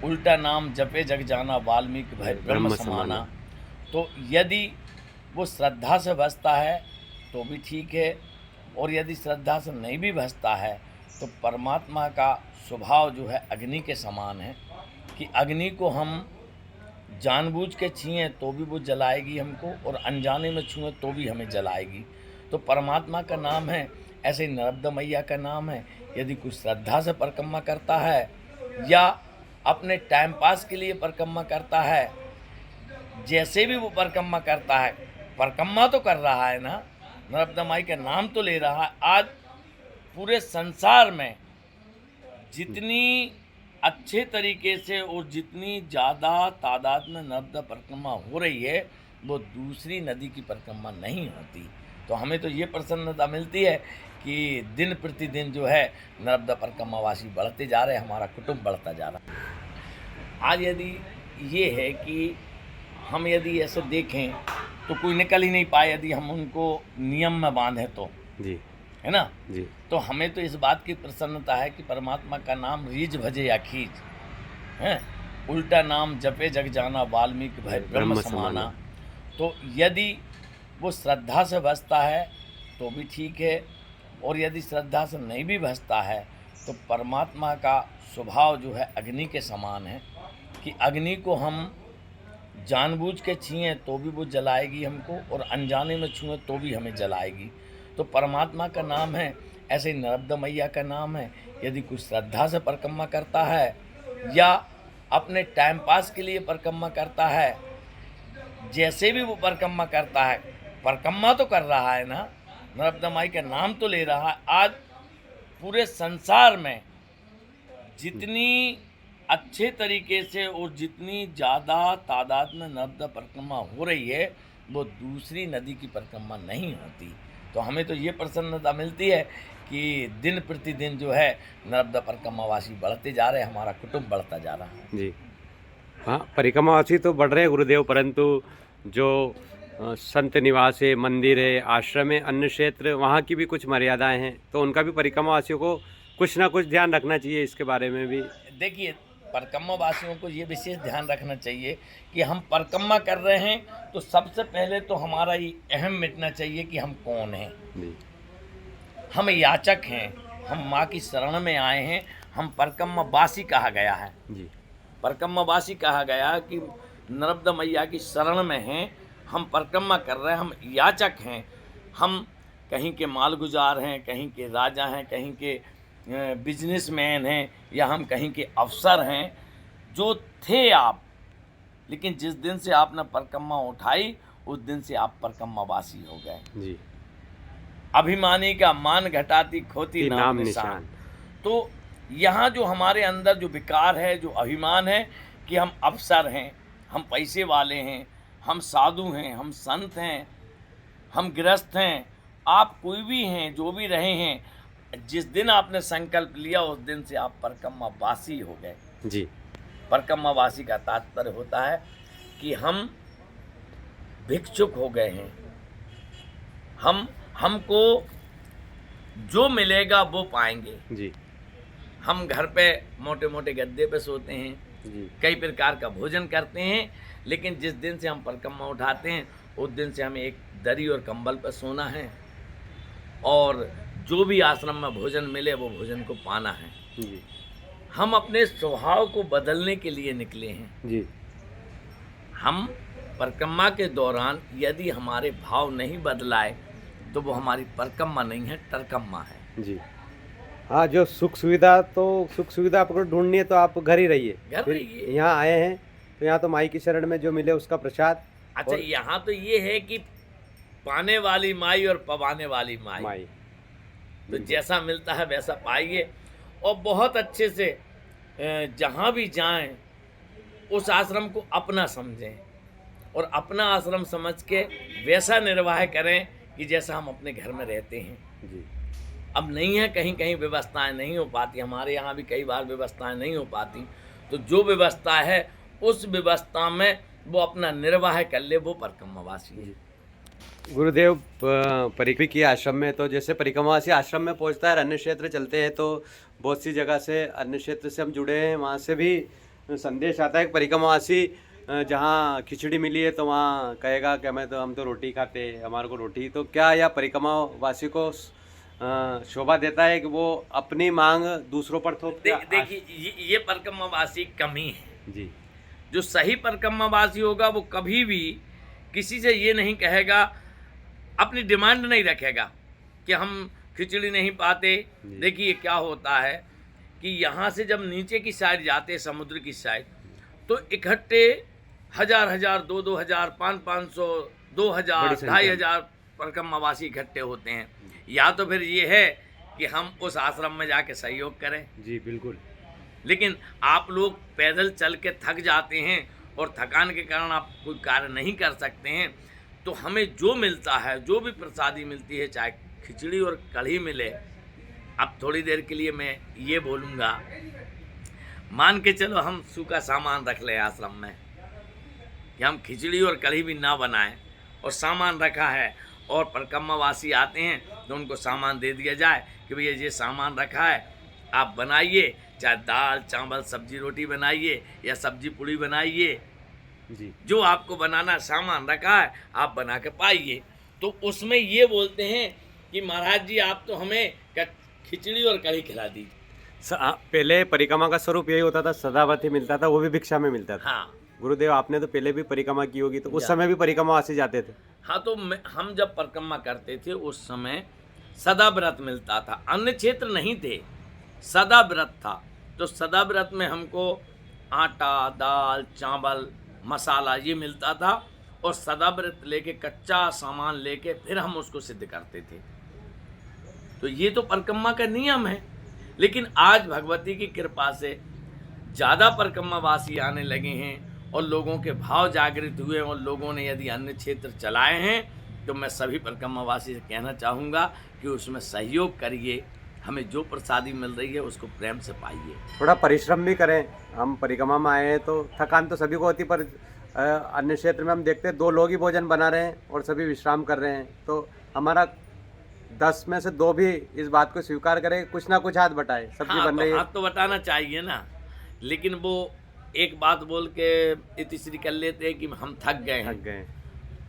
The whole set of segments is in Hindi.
उल्टा नाम जपे जग जाना वाल्मीकि भय ब्रह्म समाना। तो यदि वो श्रद्धा से बसता है तो भी ठीक है, और यदि श्रद्धा से नहीं भी बसता है तो परमात्मा का स्वभाव जो है अग्नि के समान है कि अग्नि को हम जानबूझ के छुएं तो भी वो जलाएगी हमको, और अनजाने में छुएं तो भी हमें जलाएगी। तो परमात्मा का नाम है, ऐसे ही नर्मदा मैया का नाम है। यदि कुछ श्रद्धा से परिक्रमा करता है या अपने टाइम पास के लिए परिक्रमा करता है, जैसे भी वो परिक्रमा करता है, परिक्रमा तो कर रहा है ना, नर्मदा माई का नाम तो ले रहा है। आज पूरे संसार में जितनी अच्छे तरीके से और जितनी ज़्यादा तादाद में नर्मदा परिक्रमा हो रही है, वो दूसरी नदी की परिक्रमा नहीं होती। तो हमें तो ये प्रसन्नता मिलती है कि दिन प्रतिदिन जो है नर्मदा परिक्रमावासी बढ़ते जा रहे हैं, हमारा कुटुंब बढ़ता जा रहा है। आज यदि ये है कि हम यदि ऐसे देखें तो कोई निकल ही नहीं पाए यदि हम उनको नियम में बांधें तो, जी है ना। जी। तो हमें तो इस बात की प्रसन्नता है कि परमात्मा का नाम रीझ भजे या खींच हैं, उल्टा नाम जपे जग जाना वाल्मीकि भय ब्रह्म समाना। तो यदि वो श्रद्धा से बसता है तो भी ठीक है, और यदि श्रद्धा से नहीं भी बसता है तो परमात्मा का स्वभाव जो है अग्नि के समान है कि अग्नि को हम जानबूझ के छुएं तो भी वो जलाएगी हमको, और अनजाने में छुएं तो भी हमें जलाएगी। तो परमात्मा का नाम है, ऐसे ही नर्मदा मैया का नाम है। यदि कुछ श्रद्धा से परिक्रमा करता है या अपने टाइम पास के लिए परिक्रमा करता है, जैसे भी वो परिक्रमा करता है, परिक्रमा तो कर रहा है ना, नर्मदा माई का नाम तो ले रहा है। आज पूरे संसार में जितनी अच्छे तरीके से और जितनी ज़्यादा तादाद में नर्मदा परिक्रमा हो रही है, वो दूसरी नदी की परिक्रमा नहीं होती। तो हमें तो ये प्रसन्नता मिलती है कि दिन प्रतिदिन जो है नर्मदा परिक्रमावासी बढ़ते जा रहे हैं, हमारा कुटुंब बढ़ता जा रहा है। जी हाँ, परिक्रमावासी तो बढ़ रहे हैं गुरुदेव, परंतु जो संत निवास है, मंदिर है, आश्रम है, अन्य क्षेत्र, वहाँ की भी कुछ मर्यादाएं हैं, तो उनका भी परिक्रमावासियों को कुछ ना कुछ ध्यान रखना चाहिए इसके बारे में भी। देखिए, परिक्रमा वासियों को ये विशेष ध्यान रखना चाहिए कि हम परिक्रमा कर रहे हैं तो सबसे पहले तो हमारा ये अहम मिटना चाहिए कि हम कौन हैं। जी हम याचक हैं, हम माँ की शरण में आए हैं, हम परिक्रमावासी कहा गया है। जी परिक्रमावासी कहा गया कि नर्मदा मैया की शरण में हैं, हम परिक्रमा कर रहे हैं, हम याचक हैं, हम कहीं के मालगुजार हैं, कहीं के राजा हैं, कहीं के बिजनेसमैन हैं, या हम कहीं के अफसर हैं। जो थे आप, लेकिन जिस दिन से आपने परिक्रमा उठाई उस दिन से आप परिक्रमावासी हो गए। जी। अभिमानी का मान घटाती खोती नाम निशान। तो यहाँ जो हमारे अंदर जो विकार है, जो अभिमान है कि हम अफसर हैं, हम पैसे वाले हैं, हम साधु हैं, हम संत हैं, हम गृहस्थ हैं, आप कोई भी हैं, जो भी रहे हैं, जिस दिन आपने संकल्प लिया उस दिन से आप परिक्रमावासी हो गए। जी। परिक्रमावासी का तात्पर्य होता है कि हम भिक्षुक हो गए हैं, हमको जो मिलेगा वो पाएंगे। जी हम घर पे मोटे मोटे गद्दे पे सोते हैं, जी। कई प्रकार का भोजन करते हैं, लेकिन जिस दिन से हम परिक्रमा उठाते हैं उस दिन से हमें एक दरी और कंबल पर सोना है, और जो भी आश्रम में भोजन मिले वो भोजन को पाना है। जी हम अपने स्वभाव को बदलने के लिए निकले हैं। जी। हम परिक्रमा के दौरान यदि हमारे भाव नहीं बदलाए तो वो हमारी परिक्रमा नहीं है, तरकम्मा है। जी हाँ, जो सुख सुविधा आपको ढूंढनी है तो आप घर ही रहिए। घर फिर रहिए। यहाँ आए हैं तो यहाँ तो माई की शरण में जो मिले उसका प्रसाद। अच्छा, यहाँ तो ये है कि पाने वाली माई और पवाने वाली माई, तो जैसा मिलता है वैसा पाइए, और बहुत अच्छे से जहाँ भी जाएं उस आश्रम को अपना समझें, और अपना आश्रम समझ के वैसा निर्वाह करें कि जैसा हम अपने घर में रहते हैं। जी। अब नहीं है, कहीं कहीं व्यवस्थाएं नहीं हो पाती, हमारे यहाँ भी कई बार व्यवस्थाएं नहीं हो पाती, तो जो व्यवस्था है उस व्यवस्था में वो अपना निर्वाह कर ले, वो परिक्रमावासी है। गुरुदेव परिक्रमा की आश्रम में, तो जैसे परिक्रमावासी आश्रम में पहुंचता है, अन्य क्षेत्र चलते हैं तो बहुत सी जगह से अन्य क्षेत्र से हम जुड़े हैं, वहाँ से भी संदेश आता है कि परिक्रमावासी जहाँ खिचड़ी मिली है तो वहाँ कहेगा कि हम तो रोटी खाते, हमारे को रोटी। तो क्या यह परिक्रमावासी को शोभा देता है कि वो अपनी मांग दूसरों पर थोप? देखिए ये परिक्रमावासी कमी है जी। जो सही परिक्रमावासी होगा वो कभी भी किसी से ये नहीं कहेगा, अपनी डिमांड नहीं रखेगा कि हम खिचड़ी नहीं पाते। देखिए क्या होता है कि यहाँ से जब नीचे की साइड जाते समुद्र की साइड तो इकट्ठे हजार 2,000 500 2,000 2,500 परिक्रमावासी इकट्ठे होते हैं। या तो फिर ये है कि हम उस आश्रम में जाके सहयोग करें। जी बिल्कुल। लेकिन आप लोग पैदल चल के थक जाते हैं और थकान के कारण आप कोई कार्य नहीं कर सकते हैं, तो हमें जो मिलता है, जो भी प्रसादी मिलती है, चाहे खिचड़ी और कढ़ी मिले। अब थोड़ी देर के लिए मैं ये बोलूँगा, मान के चलो हम सूखा सामान रख ले आश्रम में कि हम खिचड़ी और कढ़ी भी ना बनाएं, और सामान रखा है और परिक्रमावासी आते हैं तो उनको सामान दे दिया जाए कि भैया ये सामान रखा है, आप बनाइए, चाहे दाल चावल सब्जी रोटी बनाइए या सब्जी पूड़ी बनाइए, जी जो आपको बनाना सामान रखा है आप बना के पाइए। तो उसमें ये बोलते हैं कि महाराज जी आप तो हमें खिचड़ी और कढ़ी खिला दी। पहले परिक्रमा का स्वरूप यही होता था, सदावत ही मिलता था, वो भी भिक्षा में मिलता था। हाँ गुरुदेव आपने तो पहले भी परिक्रमा की होगी, तो उस समय भी परिक्रमावासी जाते थे? हाँ, तो हम जब परिक्रमा करते थे उस समय सदा व्रत मिलता था, अन्य क्षेत्र नहीं थे, सदा व्रत था। तो सदा व्रत में हमको आटा दाल चावल मसाला ये मिलता था, और सदा व्रत लेके कच्चा सामान लेके फिर हम उसको सिद्ध करते थे। तो ये तो परिक्रमा का नियम है। लेकिन आज भगवती की कृपा से ज़्यादा परिक्रमावासी आने लगे हैं और लोगों के भाव जागृत हुए, और लोगों ने यदि अन्य क्षेत्र चलाए हैं तो मैं सभी परिक्रमावासी से कहना चाहूँगा कि उसमें सहयोग करिए, हमें जो प्रसादी मिल रही है उसको प्रेम से पाइए। थोड़ा परिश्रम भी करें। हम परिक्रमा में आए हैं तो थकान तो सभी को होती, पर अन्य क्षेत्र में हम देखते हैं 2 लोग ही भोजन बना रहे हैं और सभी विश्राम कर रहे हैं। तो हमारा 10 में से 2 भी इस बात को स्वीकार करें, कुछ ना कुछ हाथ बटाए, सब्जी बन रही है। हाथ तो बटाना चाहिए ना, लेकिन वो एक बात बोल के इतिश्री कर लेते हैं कि हम थक गए।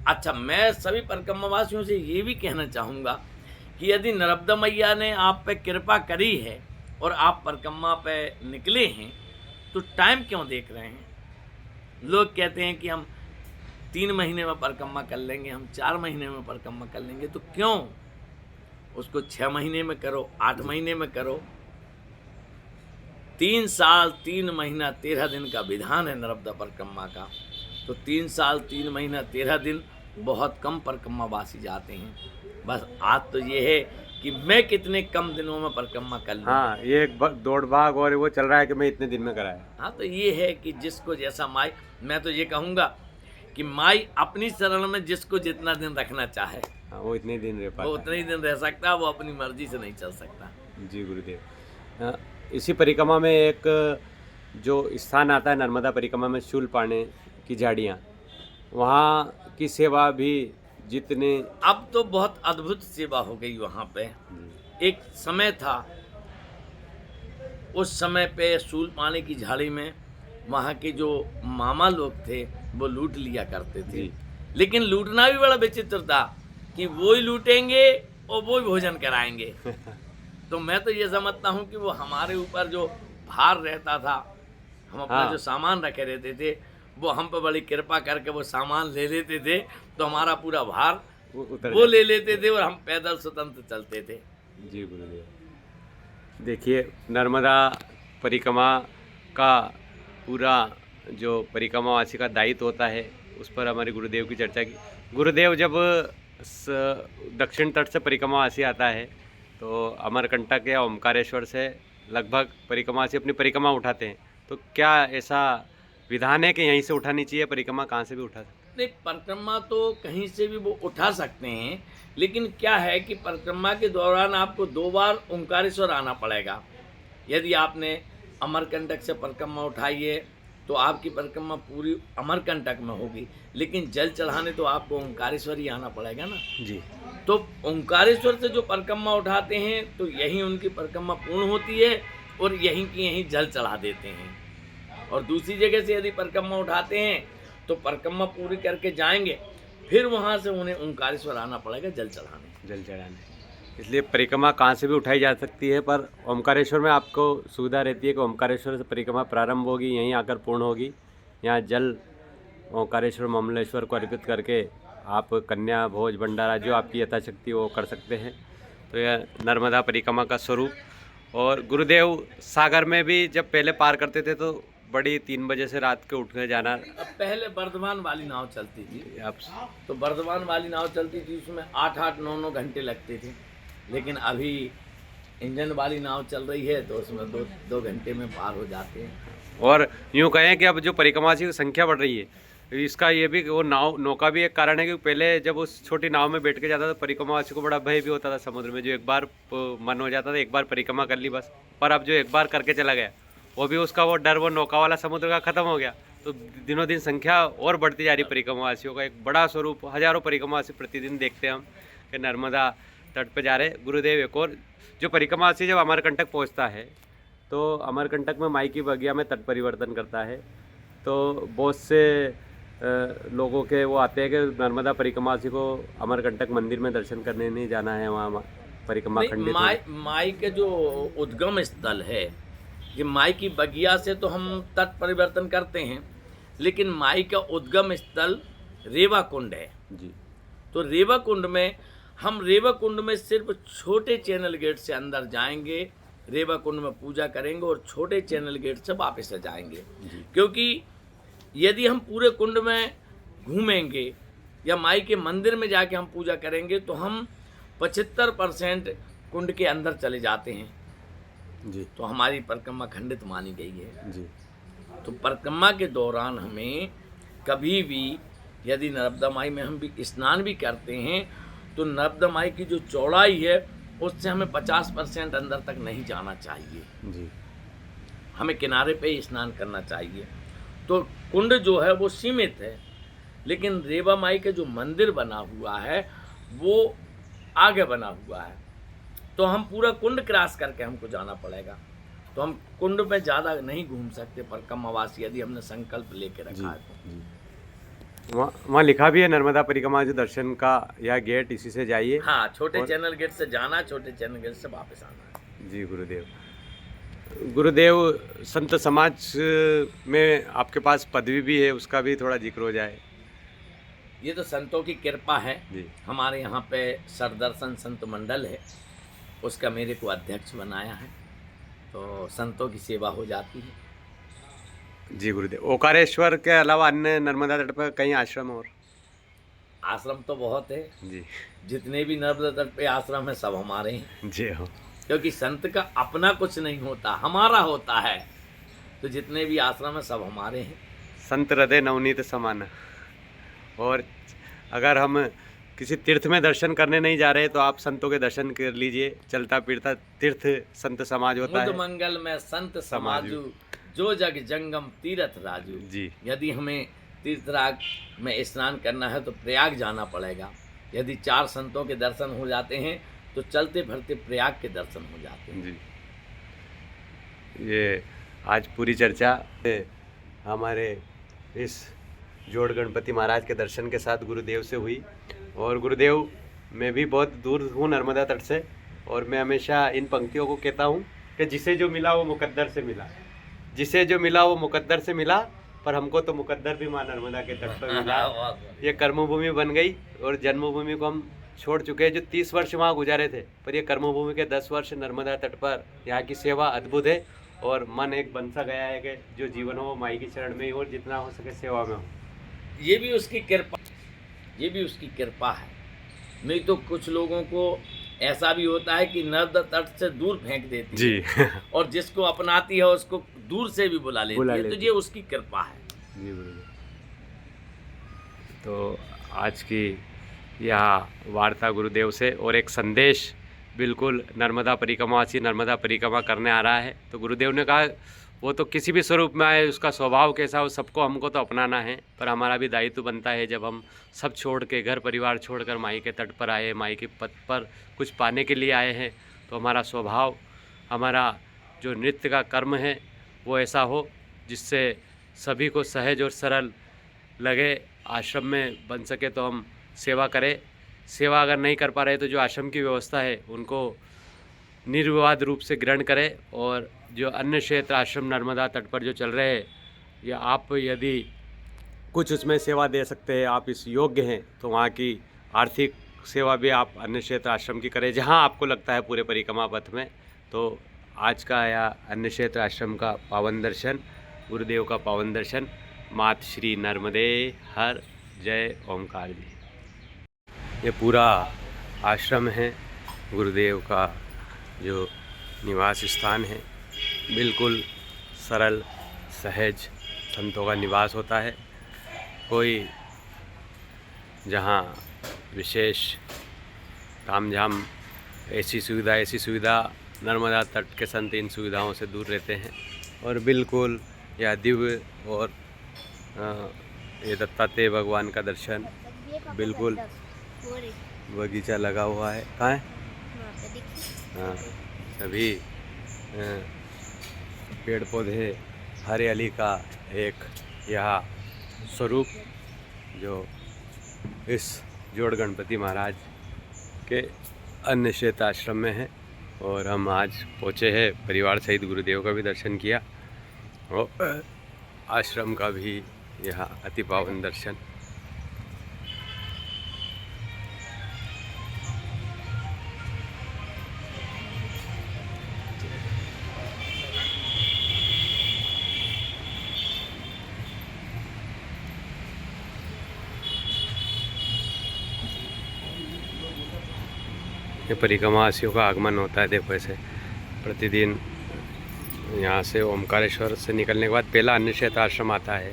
अच्छा, मैं सभी परिक्रमावासियों से ये भी कहना चाहूँगा कि यदि नर्मदा मैया ने आप पे कृपा करी है और आप परिक्रमा पे निकले हैं तो टाइम क्यों देख रहे हैं? लोग कहते हैं कि हम 3 महीने में परिक्रमा कर लेंगे, हम 4 महीने में परिक्रमा कर लेंगे, तो क्यों उसको 6 महीने में करो, 8 महीने में करो। 3 साल 3 महीना 13 दिन का विधान है नर्मदा परिक्रमा का। तो 3 साल 3 महीना 13 दिन बहुत कम परिक्रमावासी जाते हैं। बस आज तो ये है कि मैं कितने कम दिनों में परिक्रमा कर लूँ। हाँ, ये एक दौड़ भाग और वो चल रहा है कि मैं इतने दिन में कराया। हाँ, तो ये है कि जिसको जैसा माई, मैं तो ये कहूँगा कि माई अपनी शरण में जिसको जितना दिन रखना चाहे, हाँ, वो इतने दिन रह पाता, वो उतने ही दिन रह सकता है, वो अपनी मर्जी से नहीं चल सकता। जी गुरुदेव। इसी परिक्रमा में एक जो स्थान आता है नर्मदा परिक्रमा में, शूलपाणे की झाड़ियाँ, वहाँ की सेवा भी जितने, अब तो बहुत अद्भुत सेवा हो गई वहाँ पे। एक समय था, उस समय पे शूलपाणे की झाड़ी में वहाँ के जो मामा लोग थे वो लूट लिया करते थे। लेकिन लूटना भी बड़ा विचित्र था कि वो ही लूटेंगे और वो ही भोजन कराएंगे। तो मैं तो ये समझता हूँ कि वो हमारे ऊपर जो भार रहता था, हम अपना जो सामान रखे रहते थे, वो हम पे बड़ी कृपा करके वो सामान ले लेते थे, तो हमारा पूरा भार वो ले लेते थे और हम पैदल स्वतंत्र चलते थे। जी गुरुदेव। देखिए, नर्मदा परिक्रमा का पूरा जो परिक्रमावासी का दायित्व होता है उस पर हमारे गुरुदेव की चर्चा की। गुरुदेव जब दक्षिण तट से परिक्रमावासी आता है तो अमरकंटक या ओमकारेश्वर से लगभग परिक्रमावासी अपनी परिक्रमा उठाते हैं, तो क्या ऐसा विधान है कि यहीं से उठानी चाहिए परिक्रमा, कहाँ से भी उठा सकते हैं? नहीं, परिक्रमा तो कहीं से भी वो उठा सकते हैं, लेकिन क्या है कि परिक्रमा के दौरान आपको 2 बार ओंकारेश्वर आना पड़ेगा। यदि आपने अमरकंटक से परिक्रमा उठाई है तो आपकी परिक्रमा पूरी अमरकंटक में होगी, लेकिन जल चढ़ाने तो आपको ओंकारेश्वर ही आना पड़ेगा ना जी। तो ओंकारेश्वर से जो परिक्रमा उठाते हैं तो यहीं उनकी परिक्रमा पूर्ण होती है और यहीं की यहीं जल चढ़ा देते हैं। और दूसरी जगह से यदि परिक्रमा उठाते हैं तो परिक्रमा पूरी करके जाएंगे, फिर वहाँ से उन्हें ओंकारेश्वर आना पड़ेगा जल चढ़ाने। इसलिए परिक्रमा कहाँ से भी उठाई जा सकती है, पर ओमकारेश्वर में आपको सुविधा रहती है कि ओमकारेश्वर से परिक्रमा प्रारंभ होगी, यहीं आकर पूर्ण होगी। यहाँ जल ओंकारेश्वर ममलेश्वर को अर्पित करके आप कन्या भोज भंडारा जो आपकी यथाशक्ति वो कर सकते हैं। तो यह नर्मदा परिक्रमा का स्वरूप। और गुरुदेव सागर में भी जब पहले पार करते थे तो बड़ी 3 बजे से रात के उठ के जाना। अब पहले वर्धमान वाली नाव चलती थी, अब तो वर्धमान वाली नाव चलती थी, उसमें 8-8, 9-9 घंटे लगते थे। लेकिन अभी इंजन वाली नाव चल रही है तो उसमें 2 घंटे में पार हो जाते हैं। और यूँ कहें कि अब जो परिक्रमावासी की संख्या बढ़ रही है, इसका ये भी वो नौका भी एक कारण है कि पहले जब उस छोटी नाव में बैठ के जाता था परिक्रमावासी को बड़ा भय भी होता था समुद्र में। जो एक बार मन हो जाता था एक बार परिक्रमा कर ली बस, पर अब जो एक बार करके चला गया वो भी उसका वो डर वो नौका वाला समुद्र का खत्म हो गया। तो दिनों दिन संख्या और बढ़ती जा रही परिक्रमावासियों का एक बड़ा स्वरूप। हजारों परिक्रमावासी प्रतिदिन देखते हैं हम कि नर्मदा तट पे जा रहे। गुरुदेव एक और जो परिक्रमावासी जब अमरकंटक पहुंचता है तो अमरकंटक में माई की बगिया में तट परिवर्तन करता है, तो बहुत से लोगों के वो आते हैं कि नर्मदा परिक्रमावासी को अमरकंटक मंदिर में दर्शन करने नहीं जाना है, वहाँ परिक्रमा खंडित माई के जो उद्गम स्थल है, ये माई की बगिया से तो हम तट परिवर्तन करते हैं, लेकिन माई का उद्गम स्थल रेवा कुंड है जी। तो रेवा कुंड में हम रेवा कुंड में सिर्फ छोटे चैनल गेट से अंदर जाएंगे, रेवा कुंड में पूजा करेंगे और छोटे चैनल गेट से वापस आ जाएंगे। क्योंकि यदि हम पूरे कुंड में घूमेंगे या माई के मंदिर में जाके हम पूजा करेंगे तो हम 75% कुंड के अंदर चले जाते हैं जी। तो हमारी परिक्रमा खंडित मानी गई है जी। तो परिक्रमा के दौरान हमें कभी भी यदि नर्मदा माई में हम भी स्नान भी करते हैं तो नर्मदा माई की जो चौड़ाई है उससे हमें 50% अंदर तक नहीं जाना चाहिए जी। हमें किनारे पे ही स्नान करना चाहिए। तो कुंड जो है वो सीमित है, लेकिन रेवा माई के जो मंदिर बना हुआ है वो आगे बना हुआ है, तो हम पूरा कुंड क्रॉस करके हमको जाना पड़ेगा। तो हम कुंड में ज़्यादा नहीं घूम सकते परिक्रमावासी, यदि हमने संकल्प लेके रखा है तो। वहाँ लिखा भी है नर्मदा परिक्रमा जो दर्शन का यह गेट इसी से जाइए। हाँ, छोटे चैनल गेट से जाना, छोटे चैनल गेट से वापस आना है। जी गुरुदेव। गुरुदेव संत समाज में आपके पास पदवी भी है, उसका भी थोड़ा जिक्र हो जाए। ये तो संतों की कृपा है जी। हमारे यहाँ पे सरदर्शन संत मंडल है, उसका मेरे को अध्यक्ष बनाया है, तो संतों की सेवा हो जाती है। जी गुरुदेव। ओंकारेश्वर के अलावा अन्य नर्मदा तट पर कई आश्रम और आश्रम तो बहुत है जी। जितने भी नर्मदा तट पे आश्रम है सब हमारे हैं, जी हो। क्योंकि संत का अपना कुछ नहीं होता, हमारा होता है। तो जितने भी आश्रम है सब हमारे हैं। संत हृदय नवनीत समान। और अगर हम किसी तीर्थ में दर्शन करने नहीं जा रहे तो आप संतों के दर्शन कर लीजिए। चलता फिरता तीर्थ संत समाज होता है। मुद मंगल में संत समाजू, जो जग जंगम तीर्थ राजू। जी। यदि हमें तीर्थराज में स्नान करना है तो प्रयाग जाना पड़ेगा। यदि 4 संतों के दर्शन हो जाते हैं तो चलते फिरते प्रयाग के दर्शन हो जाते हैं। जी। ये आज पूरी चर्चा हमारे इस जोड़ गणपति महाराज के दर्शन के साथ गुरुदेव से हुई। और गुरुदेव, मैं भी बहुत दूर हूँ नर्मदा तट से, और मैं हमेशा इन पंक्तियों को कहता हूँ कि जिसे जो मिला वो मुकद्दर से मिला, जिसे जो मिला वो मुकद्दर से मिला, पर हमको तो मुकद्दर भी माँ नर्मदा के तट पर मिला। ये कर्मभूमि बन गई और जन्मभूमि को हम छोड़ चुके हैं। जो 30 वर्ष वहाँ गुजारे थे, पर ये कर्मभूमि के 10 वर्ष नर्मदा तट पर यहाँ की सेवा अद्भुत है। और मन एक बन सा गया है कि जो जीवन हो माई की शरण में ही और जितना हो सके सेवा में हो। ये भी उसकी कृपा, ये भी उसकी कृपा है। नहीं तो कुछ लोगों को ऐसा भी होता है कि नर्मदा तट से दूर फेंक देती जी। है और जिसको अपनाती है उसको दूर से भी बुला लेती है। तो ये उसकी कृपा है। जी गुरुदेव। तो आज की यह वार्ता गुरुदेव से और एक संदेश, बिल्कुल नर्मदा परिक्रमावासी नर्मदा परिक्रमा करने आ रहा है तो गुरुदेव ने कहा वो तो किसी भी स्वरूप में आए, उसका स्वभाव कैसा हो सबको हमको तो अपनाना है, पर हमारा भी दायित्व बनता है जब हम सब छोड़ के घर परिवार छोड़कर माई के तट पर आए, माई के पद पर कुछ पाने के लिए आए हैं, तो हमारा स्वभाव, हमारा जो नृत्य का कर्म है वो ऐसा हो जिससे सभी को सहज और सरल लगे। आश्रम में बन सके तो हम सेवा करें। सेवा अगर नहीं कर पा रहे तो जो आश्रम की व्यवस्था है उनको निर्विवाद रूप से ग्रहण करें। और जो अन्य क्षेत्र आश्रम नर्मदा तट पर जो चल रहे हैं, या आप यदि कुछ उसमें सेवा दे सकते हैं, आप इस योग्य हैं, तो वहाँ की आर्थिक सेवा भी आप अन्य क्षेत्र आश्रम की करें जहाँ आपको लगता है पूरे परिक्रमा पथ में। तो आज का या अन्य क्षेत्र आश्रम का पावन दर्शन, गुरुदेव का पावन दर्शन। मात श्री नर्मदे हर, जय ओमकार जी। ये पूरा आश्रम है, गुरुदेव का जो निवास स्थान है, बिल्कुल सरल सहज संतों का निवास होता है। कोई जहाँ विशेष तामझाम ऐसी सुविधा नर्मदा तट के संत इन सुविधाओं से दूर रहते हैं। और बिल्कुल यह दिव्य और ये दत्तात्रेय भगवान का दर्शन, बिल्कुल बगीचा लगा हुआ है। कहाँ है? हाँ, सभी पेड़ पौधे, हरियाली का एक यह स्वरूप जो इस जोड़ गणपति महाराज के अन्य क्षेत्र आश्रम में है। और हम आज पहुँचे हैं, परिवार सहित गुरुदेव का भी दर्शन किया और आश्रम का भी यह अति पावन दर्शन। ये परिक्रमावासियों का आगमन होता है। देखो ऐसे प्रतिदिन यहाँ से ओमकारेश्वर से निकलने के बाद पहला अन्य क्षेत्र आश्रम आता है।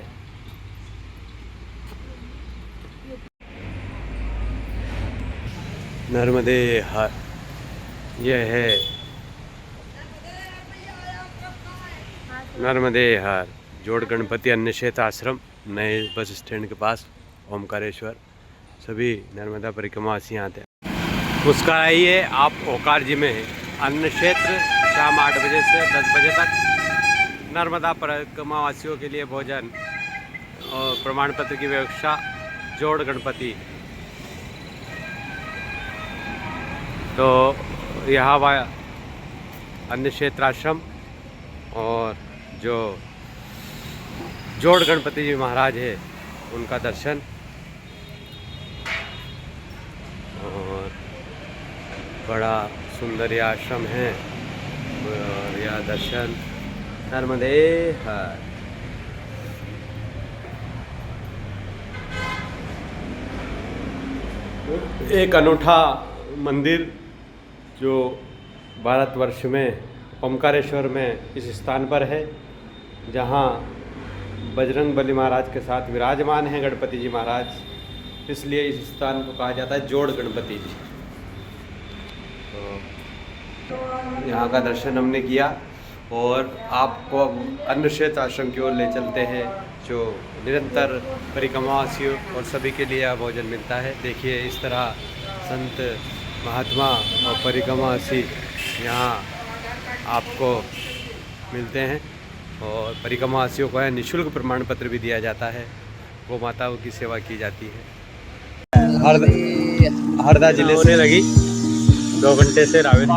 नर्मदे हर, यह है नर्मदे हर जोड़ गणपति अन्य क्षेत्र आश्रम, नए बस स्टैंड के पास ओमकारेश्वर। सभी नर्मदा परिक्रमावासी आते हैं। मुस्कुराइए, आप ओकार जी में हैं। अन्य क्षेत्र शाम 8 बजे से 10 बजे तक नर्मदा परिक्रमावासियों के लिए भोजन और प्रमाण पत्र की व्यवस्था, जोड़ गणपति। तो यहाँ अन्य क्षेत्र आश्रम और जो जोड़ गणपति जी महाराज है उनका दर्शन। और बड़ा सुंदर यह आश्रम है और यह दर्शन नर्मदे हर। एक अनूठा मंदिर जो भारतवर्ष में ओमकारेश्वर में इस स्थान पर है, जहाँ बजरंग बली महाराज के साथ विराजमान हैं गणपति जी महाराज। इसलिए इस स्थान को कहा जाता है जोड़ गणपति जी। तो यहाँ का दर्शन हमने किया और आपको अन्य क्षेत्र आश्रम की ओर ले चलते हैं, जो निरंतर परिक्रमावासियों और सभी के लिए भोजन मिलता है। देखिए इस तरह संत महात्मा और परिक्रमावासी यहाँ आपको मिलते हैं और परिक्रमावासियों को निःशुल्क प्रमाण पत्र भी दिया जाता है। गौ माताओं की सेवा की जाती है। हरदा जिले से लगी 2 घंटे से रावेत